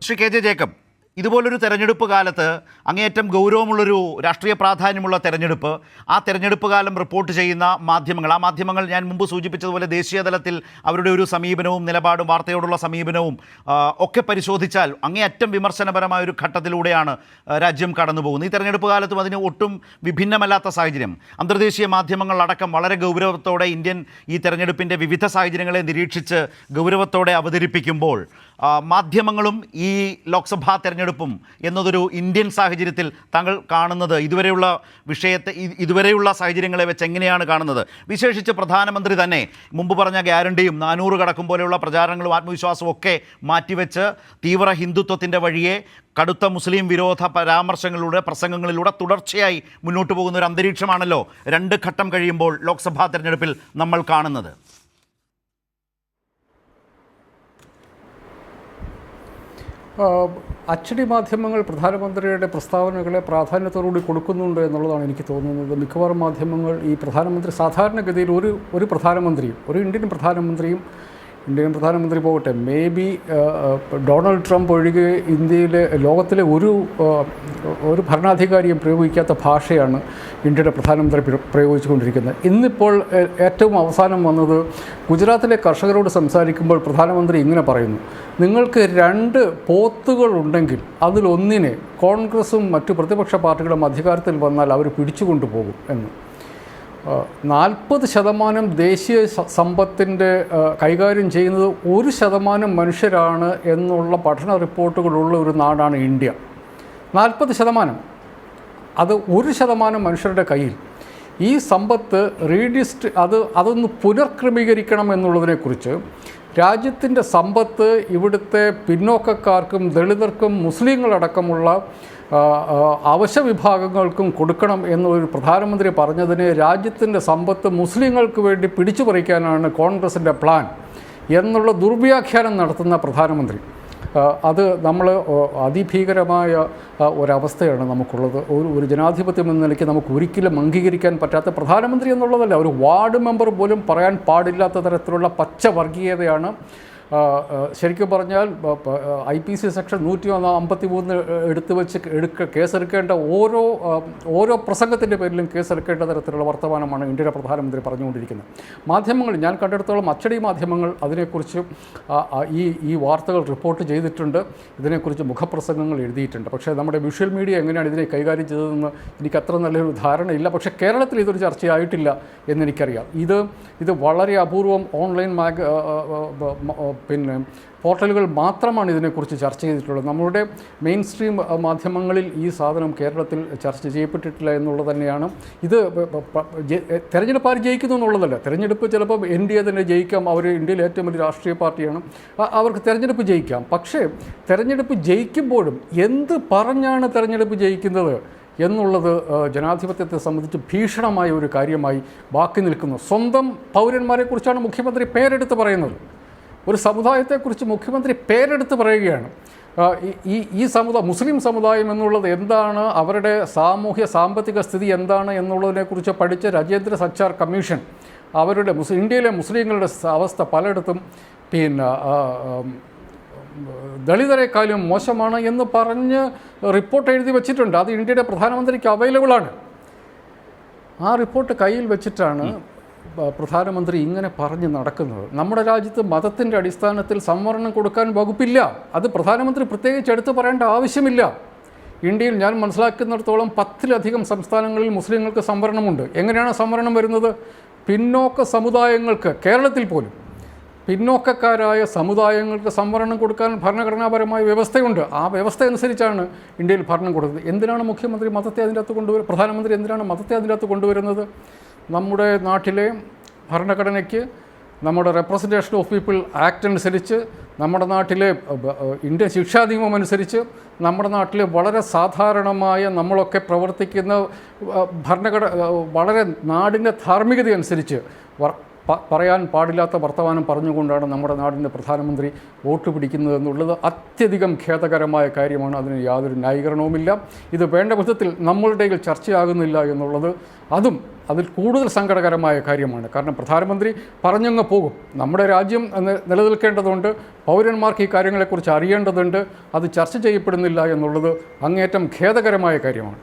Shri K J Jacob, ഇതുപോലൊരു തെരഞ്ഞെടുപ്പ് കാലത്ത് അങ്ങേയറ്റം ഗൗരവമുള്ളൊരു രാഷ്ട്രീയ പ്രാധാന്യമുള്ള തെരഞ്ഞെടുപ്പ്, ആ തെരഞ്ഞെടുപ്പ് കാലം റിപ്പോർട്ട് ചെയ്യുന്ന മാധ്യമങ്ങൾ, ആ മാധ്യമങ്ങൾ ഞാൻ മുമ്പ് സൂചിപ്പിച്ചതുപോലെ ദേശീയ തലത്തിൽ അവരുടെ ഒരു സമീപനവും നിലപാടും വാർത്തയോടുള്ള സമീപനവും ഒക്കെ പരിശോധിച്ചാൽ അങ്ങേയറ്റം വിമർശനപരമായ ഒരു ഘട്ടത്തിലൂടെയാണ് രാജ്യം കടന്നു പോകുന്നത്. ഈ തെരഞ്ഞെടുപ്പ് കാലത്തും അതിന് ഒട്ടും വിഭിന്നമല്ലാത്ത സാഹചര്യം. അന്തർദേശീയ മാധ്യമങ്ങളടക്കം വളരെ ഗൗരവത്തോടെ ഈ തെരഞ്ഞെടുപ്പിൻ്റെ വിവിധ സാഹചര്യങ്ങളെ നിരീക്ഷിച്ച് ഗൗരവത്തോടെ അവതരിപ്പിക്കുമ്പോൾ മാധ്യമങ്ങളും ഈ ലോക്സഭാ തെരഞ്ഞെടുപ്പും എന്നതൊരു ഇന്ത്യൻ സാഹചര്യത്തിൽ താങ്കൾ കാണുന്നത് ഇതുവരെയുള്ള സാഹചര്യങ്ങളെ വെച്ച് എങ്ങനെയാണ് കാണുന്നത്? വിശേഷിച്ച് പ്രധാനമന്ത്രി തന്നെ മുമ്പ് പറഞ്ഞ ഗ്യാരണ്ടിയും 400 കടക്കും പോലെയുള്ള പ്രചാരണങ്ങളും ആത്മവിശ്വാസവും ഒക്കെ മാറ്റിവെച്ച് തീവ്ര ഹിന്ദുത്വത്തിൻ്റെ വഴിയെ കടുത്ത മുസ്ലിം വിരോധ പ്രസംഗങ്ങളിലൂടെ തുടർച്ചയായി മുന്നോട്ട് പോകുന്ന ഒരു അന്തരീക്ഷമാണല്ലോ 2 ഘട്ടം കഴിയുമ്പോൾ ലോക്സഭാ തെരഞ്ഞെടുപ്പിൽ നമ്മൾ കാണുന്നത്. അച്ചടി മാധ്യമങ്ങൾ പ്രധാനമന്ത്രിയുടെ പ്രസ്താവനകളെ പ്രാധാന്യത്തോടുകൂടി കൊടുക്കുന്നുണ്ട് എന്നുള്ളതാണ് എനിക്ക് തോന്നുന്നത്. മിക്കവാറും മാധ്യമങ്ങൾ ഈ പ്രധാനമന്ത്രി സാധാരണഗതിയിൽ ഒരു പ്രധാനമന്ത്രിയും ഒരു ഇന്ത്യൻ പ്രധാനമന്ത്രി പോകട്ടെ, മേ ബി ഡൊണാൾഡ് ട്രംപ് ഒഴികെ ലോകത്തിലെ ഒരു ഭരണാധികാരിയും പ്രയോഗിക്കാത്ത ഭാഷയാണ് ഇന്ത്യയുടെ പ്രധാനമന്ത്രി പ്രയോഗിച്ചുകൊണ്ടിരിക്കുന്നത്. ഇന്നിപ്പോൾ ഏറ്റവും അവസാനം വന്നത് ഗുജറാത്തിലെ കർഷകരോട് സംസാരിക്കുമ്പോൾ പ്രധാനമന്ത്രി ഇങ്ങനെ പറയുന്നു: നിങ്ങൾക്ക് 2 പോത്തുകളുണ്ടെങ്കിൽ അതിലൊന്നിനെ കോൺഗ്രസും മറ്റു പ്രതിപക്ഷ പാർട്ടികളും അധികാരത്തിൽ വന്നാൽ അവർ പിടിച്ചുകൊണ്ടുപോകും എന്ന്. 40% ദേശീയ സമ്പത്തിൻ്റെ കൈകാര്യം ചെയ്യുന്നത് 1% മനുഷ്യരാണ് എന്നുള്ള പഠന റിപ്പോർട്ടുകളുള്ള ഒരു നാടാണ് ഇന്ത്യ. 40%, അത് 1% മനുഷ്യരുടെ കയ്യിൽ. ഈ സമ്പത്ത് അതൊന്ന് പുനർക്രമീകരിക്കണം എന്നുള്ളതിനെക്കുറിച്ച് രാജ്യത്തിൻ്റെ സമ്പത്ത് ഇവിടുത്തെ പിന്നോക്കക്കാർക്കും ദളിതർക്കും മുസ്ലിങ്ങളടക്കമുള്ള അവശ്യ വിഭാഗങ്ങൾക്കും കൊടുക്കണം എന്നൊരു പ്രധാനമന്ത്രി പറഞ്ഞതിന് രാജ്യത്തിൻ്റെ സമ്പത്ത് മുസ്ലിങ്ങൾക്ക് വേണ്ടി പിടിച്ചു പറിക്കാനാണ് കോൺഗ്രസിൻ്റെ പ്ലാൻ എന്നുള്ള ദുർവ്യാഖ്യാനം നടത്തുന്ന പ്രധാനമന്ത്രി, അത് നമ്മൾ അതിഭീകരമായ ഒരവസ്ഥയാണ് നമുക്കുള്ളത്. ഒരു ജനാധിപത്യം എന്ന നിലയ്ക്ക് നമുക്ക് ഒരിക്കലും അംഗീകരിക്കാൻ പറ്റാത്ത പ്രധാനമന്ത്രി എന്നുള്ളതല്ല, ഒരു വാർഡ് മെമ്പർ പോലും പറയാൻ പാടില്ലാത്ത തരത്തിലുള്ള പച്ച വർഗീയതയാണ്. ശരിക്കും പറഞ്ഞാൽ IPC സെക്ഷൻ 153 കേസെടുക്കേണ്ട ഓരോ പ്രസംഗത്തിൻ്റെ പേരിലും കേസെടുക്കേണ്ട തരത്തിലുള്ള വർത്തമാനമാണ് ഇന്ത്യയുടെ പ്രധാനമന്ത്രി പറഞ്ഞുകൊണ്ടിരിക്കുന്നത്. മാധ്യമങ്ങൾ, ഞാൻ കണ്ടെടുത്തോളം അച്ചടി മാധ്യമങ്ങൾ അതിനെക്കുറിച്ച് ഈ വാർത്തകൾ റിപ്പോർട്ട് ചെയ്തിട്ടുണ്ട്, ഇതിനെക്കുറിച്ച് മുഖപ്രസംഗങ്ങൾ എഴുതിയിട്ടുണ്ട്. പക്ഷേ നമ്മുടെ വിഷ്വൽ മീഡിയ എങ്ങനെയാണ് ഇതിനെ കൈകാര്യം ചെയ്തതെന്ന് എനിക്ക് അത്ര നല്ലൊരു ധാരണയില്ല. പക്ഷേ കേരളത്തിൽ ഇതൊരു ചർച്ചയായിട്ടില്ല എന്നെനിക്കറിയാം. ഇത് വളരെ അപൂർവം ഓൺലൈൻ പോർട്ടലുകൾ മാത്രമാണ് ഇതിനെക്കുറിച്ച് ചർച്ച ചെയ്തിട്ടുള്ളത്. നമ്മളുടെ മെയിൻ സ്ട്രീം മാധ്യമങ്ങളിൽ ഈ സാധനം കേരളത്തിൽ ചർച്ച ചെയ്യപ്പെട്ടിട്ടില്ല എന്നുള്ളത് തന്നെയാണ്. ഇത് തെരഞ്ഞെടുപ്പ് ആര് ജയിക്കുന്നു എന്നുള്ളതല്ല. തെരഞ്ഞെടുപ്പ് ചിലപ്പോൾ NDA തന്നെ ജയിക്കാം, അവർ ഇന്ത്യയിലെ ഏറ്റവും വലിയ രാഷ്ട്രീയ പാർട്ടിയാണ്, അവർക്ക് തെരഞ്ഞെടുപ്പ് ജയിക്കാം. പക്ഷേ തെരഞ്ഞെടുപ്പ് ജയിക്കുമ്പോഴും എന്ത് പറഞ്ഞാണ് തെരഞ്ഞെടുപ്പ് ജയിക്കുന്നത് എന്നുള്ളത് ജനാധിപത്യത്തെ സംബന്ധിച്ച് ഭീഷണമായ ഒരു കാര്യമായി ബാക്കി നിൽക്കുന്നു. സ്വന്തം പൗരന്മാരെക്കുറിച്ചാണ് മുഖ്യമന്ത്രി പേരെടുത്ത് പറയുന്നത്. ഒരു സമുദായത്തെക്കുറിച്ച് മുഖ്യമന്ത്രി പേരെടുത്ത് പറയുകയാണ്. ഈ മുസ്ലിം സമുദായം എന്നുള്ളത് എന്താണ്, അവരുടെ സാമ്പത്തിക സ്ഥിതി എന്താണ് എന്നുള്ളതിനെക്കുറിച്ച് പഠിച്ച രാജേന്ദ്ര സച്ചാർ കമ്മീഷൻ ഇന്ത്യയിലെ മുസ്ലിങ്ങളുടെ അവസ്ഥ പലയിടത്തും ദളിതരെക്കാളും മോശമാണ് എന്ന് പറഞ്ഞ് റിപ്പോർട്ട് എഴുതി വച്ചിട്ടുണ്ട്. അത് ഇന്ത്യയുടെ പ്രധാനമന്ത്രിക്ക് അവൈലബിളാണ്. ആ റിപ്പോർട്ട് കയ്യിൽ വെച്ചിട്ടാണ് പ്രധാനമന്ത്രി ഇങ്ങനെ പറഞ്ഞ് നടക്കുന്നത്. നമ്മുടെ രാജ്യത്ത് മതത്തിൻ്റെ അടിസ്ഥാനത്തിൽ സംവരണം കൊടുക്കാൻ വകുപ്പില്ല. അത് പ്രധാനമന്ത്രി പ്രത്യേകിച്ച് എടുത്തു പറയേണ്ട ആവശ്യമില്ല. ഇന്ത്യയിൽ ഞാൻ മനസ്സിലാക്കുന്നിടത്തോളം 10-ലധികം സംസ്ഥാനങ്ങളിൽ മുസ്ലിങ്ങൾക്ക് സംവരണമുണ്ട്. എങ്ങനെയാണ് സംവരണം വരുന്നത്? പിന്നോക്ക സമുദായങ്ങൾക്ക്, കേരളത്തിൽ പോലും പിന്നോക്കക്കാരായ സമുദായങ്ങൾക്ക് സംവരണം കൊടുക്കാൻ ഭരണഘടനാപരമായ വ്യവസ്ഥയുണ്ട്. ആ വ്യവസ്ഥ അനുസരിച്ചാണ് ഇന്ത്യയിൽ ഭരണം കൊടുക്കുന്നത്. എന്തിനാണ് മുഖ്യമന്ത്രി മതത്തെ അതിൻ്റെ അകത്ത് പ്രധാനമന്ത്രി എന്തിനാണ് മതത്തെ അതിൻ്റെ അകത്ത് കൊണ്ടുവരുന്നത്? നമ്മുടെ നാട്ടിലെ ഭരണഘടനയ്ക്ക്, നമ്മുടെ റെപ്രസെൻറ്റേഷൻ ഓഫ് പീപ്പിൾ ആക്ട് അനുസരിച്ച്, നമ്മുടെ നാട്ടിലെ ഇന്ത്യൻ ശിക്ഷാ നിയമം അനുസരിച്ച്, നമ്മുടെ നാട്ടിൽ വളരെ സാധാരണമായ നമ്മളൊക്കെ പ്രവർത്തിക്കുന്ന വളരെ നാടിൻ്റെ ധാർമ്മികത അനുസരിച്ച് പറയാൻ പാടില്ലാത്ത വർത്തമാനം പറഞ്ഞുകൊണ്ടാണ് നമ്മുടെ നാടിൻ്റെ പ്രധാനമന്ത്രി വോട്ട് പിടിക്കുന്നത് എന്നുള്ളത് അത്യധികം ഖേദകരമായ കാര്യമാണ്. അതിന് യാതൊരു ന്യായീകരണവുമില്ല. ഇത് വേണ്ട വിധത്തിൽ നമ്മളുടെ ചർച്ചയാകുന്നില്ല എന്നുള്ളത് അതിൽ കൂടുതൽ സങ്കടകരമായ കാര്യമാണ്. കാരണം പ്രധാനമന്ത്രി പറഞ്ഞങ്ങ് പോകും. നമ്മുടെ രാജ്യം നിലനിൽക്കേണ്ടതുണ്ട്, പൗരന്മാർക്ക് ഈ കാര്യങ്ങളെക്കുറിച്ച് അറിയേണ്ടതുണ്ട്, അത് ചർച്ച ചെയ്യപ്പെടുന്നില്ല എന്നുള്ളത് അങ്ങേയറ്റം ഖേദകരമായ കാര്യമാണ്.